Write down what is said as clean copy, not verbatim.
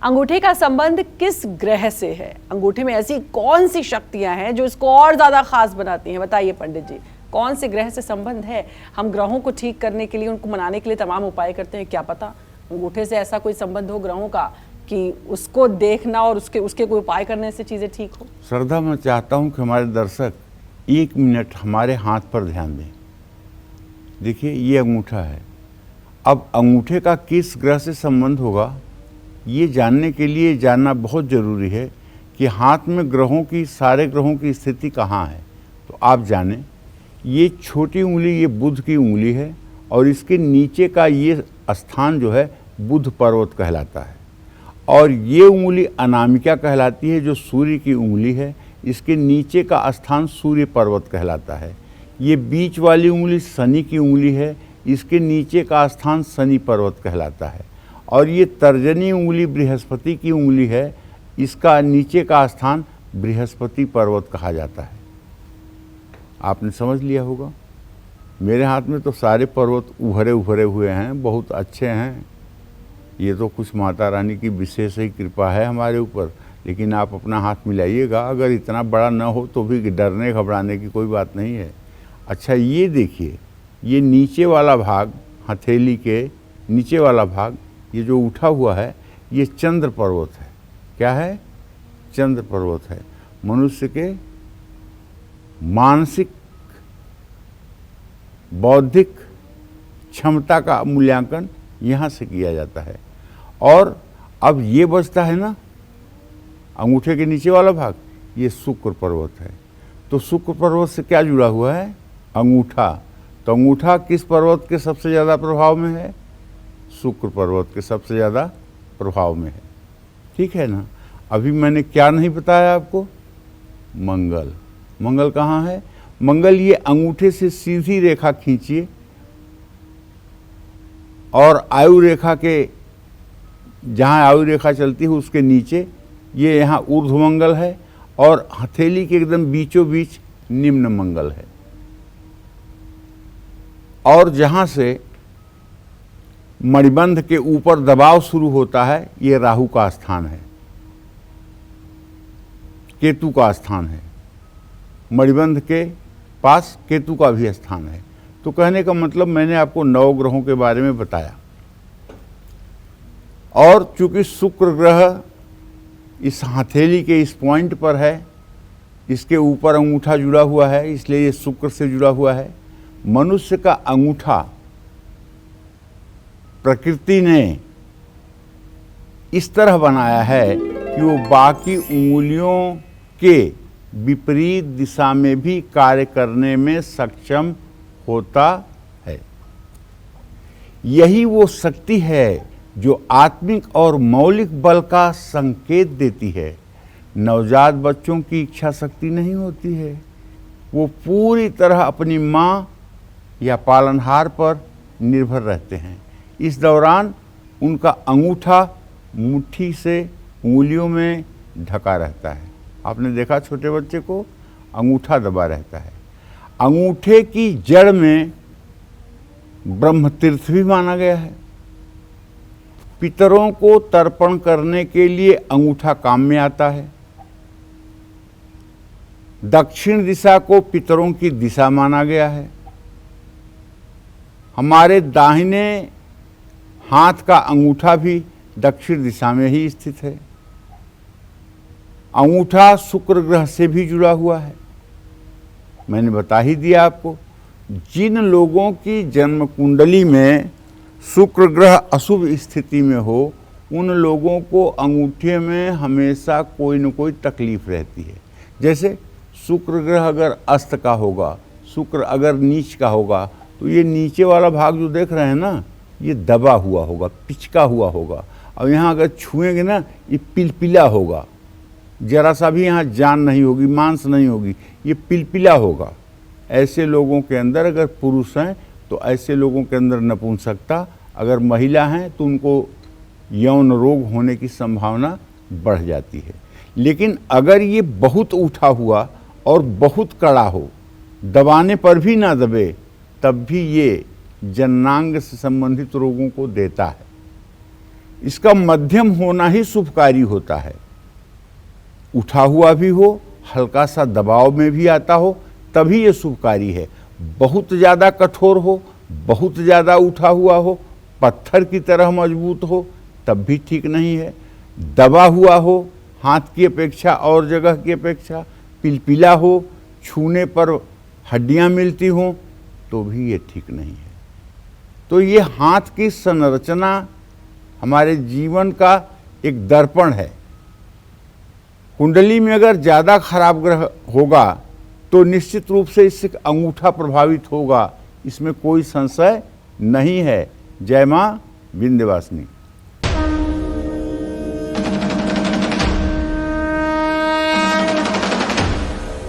अंगूठे का संबंध किस ग्रह से है? अंगूठे में ऐसी कौन सी शक्तियां हैं जो इसको और ज्यादा खास बनाती हैं? बताइए पंडित जी, कौन से ग्रह से संबंध है? हम ग्रहों को ठीक करने के लिए, उनको मनाने के लिए तमाम उपाय करते हैं, क्या पता अंगूठे से ऐसा कोई संबंध हो ग्रहों का कि उसको देखना और उसके कोई उपाय करने से चीजें ठीक हो। श्रद्धा, मैं चाहता हूं कि हमारे दर्शक 1 मिनट हमारे हाथ पर ध्यान दें। देखिए, ये अंगूठा है। अब अंगूठे का किस ग्रह से संबंध होगा, ये जानने के लिए जानना बहुत ज़रूरी है कि हाथ में ग्रहों की, सारे ग्रहों की स्थिति कहाँ है। तो आप जानें, ये छोटी उंगली, ये बुध की उंगली है और इसके नीचे का ये स्थान जो है बुध पर्वत कहलाता है। और ये उंगली अनामिका कहलाती है, जो सूर्य की उंगली है। इसके नीचे का स्थान सूर्य पर्वत कहलाता है। ये बीच वाली उंगली शनि की उंगली है, इसके नीचे का स्थान शनि पर्वत कहलाता है। और ये तर्जनी उंगली बृहस्पति की उंगली है, इसका नीचे का स्थान बृहस्पति पर्वत कहा जाता है। आपने समझ लिया होगा। मेरे हाथ में तो सारे पर्वत उभरे उभरे हुए हैं, बहुत अच्छे हैं। ये तो कुछ माता रानी की विशेष ही कृपा है हमारे ऊपर। लेकिन आप अपना हाथ मिलाइएगा, अगर इतना बड़ा न हो तो भी डरने घबराने की कोई बात नहीं है। अच्छा, ये देखिए, ये नीचे वाला भाग, हथेली के नीचे वाला भाग, ये जो उठा हुआ है, ये चंद्र पर्वत है। क्या है? चंद्र पर्वत है। मनुष्य के मानसिक बौद्धिक क्षमता का मूल्यांकन यहाँ से किया जाता है। और अब ये बचता है ना, अंगूठे के नीचे वाला भाग, ये शुक्र पर्वत है। तो शुक्र पर्वत से क्या जुड़ा हुआ है? अंगूठा। तो अंगूठा किस पर्वत के सबसे ज़्यादा प्रभाव में है? शुक्र पर्वत के सबसे ज़्यादा प्रभाव में है। ठीक है ना। अभी मैंने क्या नहीं बताया आपको? मंगल। मंगल कहाँ है? मंगल ये अंगूठे से सीधी रेखा खींचिए और आयु रेखा के, जहाँ आयु रेखा चलती है उसके नीचे ये यहाँ ऊर्ध्व मंगल है और हथेली के एकदम बीचों बीच निम्न मंगल है। और जहाँ से मणिबंध के ऊपर दबाव शुरू होता है, ये राहु का स्थान है, केतु का स्थान है। मणिबंध के पास केतु का भी स्थान है। तो कहने का मतलब, मैंने आपको 9 ग्रहों के बारे में बताया। और चूंकि शुक्र ग्रह इस हथेली के इस पॉइंट पर है, इसके ऊपर अंगूठा जुड़ा हुआ है, इसलिए ये शुक्र से जुड़ा हुआ है। मनुष्य का अंगूठा प्रकृति ने इस तरह बनाया है कि वो बाकी उंगलियों के विपरीत दिशा में भी कार्य करने में सक्षम होता है। यही वो शक्ति है जो आत्मिक और मौलिक बल का संकेत देती है। नवजात बच्चों की इच्छा शक्ति नहीं होती है, वो पूरी तरह अपनी माँ या पालनहार पर निर्भर रहते हैं। इस दौरान उनका अंगूठा मुट्ठी से उंगलियों में ढका रहता है। आपने देखा छोटे बच्चे को अंगूठा दबा रहता है। अंगूठे की जड़ में ब्रह्म तीर्थ भी माना गया है। पितरों को तर्पण करने के लिए अंगूठा काम में आता है। दक्षिण दिशा को पितरों की दिशा माना गया है। हमारे दाहिने हाथ का अंगूठा भी दक्षिण दिशा में ही स्थित है। अंगूठा शुक्र ग्रह से भी जुड़ा हुआ है। मैंने बता ही दिया आपको। जिन लोगों की जन्म कुंडली में शुक्र ग्रह अशुभ स्थिति में हो, उन लोगों को अंगूठे में हमेशा कोई न कोई तकलीफ रहती है। जैसे शुक्र ग्रह अगर अस्त का होगा, शुक्र अगर नीच का होगा, तो ये नीचे वाला भाग जो देख रहे हैं ना, ये दबा हुआ होगा, पिचका हुआ होगा। और यहाँ अगर छुएंगे ना, ये पिलपिला होगा, जरा सा भी यहाँ जान नहीं होगी, मांस नहीं होगी, ये पिलपिला होगा। ऐसे लोगों के अंदर, अगर पुरुष हैं तो ऐसे लोगों के अंदर नपुंसकता, अगर महिला हैं तो उनको यौन रोग होने की संभावना बढ़ जाती है। लेकिन अगर ये बहुत उठा हुआ और बहुत कड़ा हो, दबाने पर भी ना दबे, तब भी ये जननांग से संबंधित रोगों को देता है। इसका मध्यम होना ही शुभकारी होता है। उठा हुआ भी हो, हल्का सा दबाव में भी आता हो, तभी ये शुभकारी है। बहुत ज़्यादा कठोर हो, बहुत ज़्यादा उठा हुआ हो, पत्थर की तरह मजबूत हो, तब भी ठीक नहीं है। दबा हुआ हो, हाथ की अपेक्षा और जगह की अपेक्षा, पिलपिला हो, छूने पर हड्डियां मिलती हों, तो भी ये ठीक नहीं है। तो ये हाथ की संरचना हमारे जीवन का एक दर्पण है। कुंडली में अगर ज़्यादा खराब ग्रह होगा तो निश्चित रूप से इससे अंगूठा प्रभावित होगा, इसमें कोई संशय नहीं है। जय मां विंध्यवासिनी।